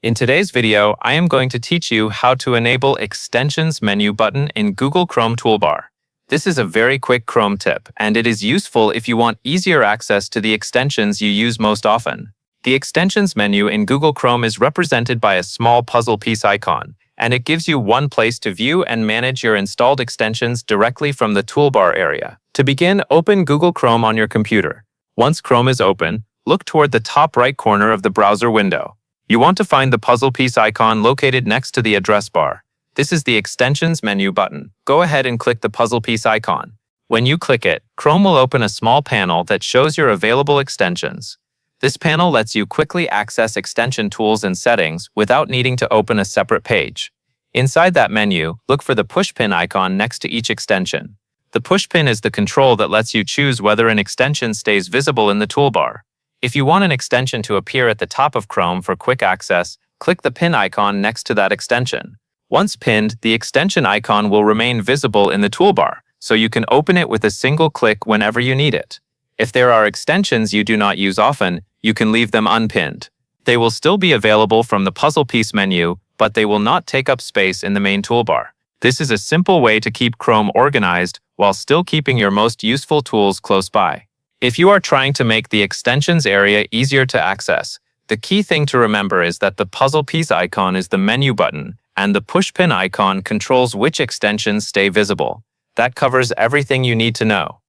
In today's video, I am going to teach you how to enable Extensions menu button in Google Chrome Toolbar. This is a very quick Chrome tip, and it is useful if you want easier access to the extensions you use most often. The Extensions menu in Google Chrome is represented by a small puzzle piece icon, and it gives you one place to view and manage your installed extensions directly from the toolbar area. To begin, open Google Chrome on your computer. Once Chrome is open, look toward the top right corner of the browser window. You want to find the puzzle piece icon located next to the address bar. This is the Extensions menu button. Go ahead and click the puzzle piece icon. When you click it, Chrome will open a small panel that shows your available extensions. This panel lets you quickly access extension tools and settings without needing to open a separate page. Inside that menu, look for the pushpin icon next to each extension. The pushpin is the control that lets you choose whether an extension stays visible in the toolbar. If you want an extension to appear at the top of Chrome for quick access, click the pin icon next to that extension. Once pinned, the extension icon will remain visible in the toolbar, so you can open it with a single click whenever you need it. If there are extensions you do not use often, you can leave them unpinned. They will still be available from the puzzle piece menu, but they will not take up space in the main toolbar. This is a simple way to keep Chrome organized while still keeping your most useful tools close by. If you are trying to make the extensions area easier to access, the key thing to remember is that the puzzle piece icon is the menu button, and the pushpin icon controls which extensions stay visible. That covers everything you need to know.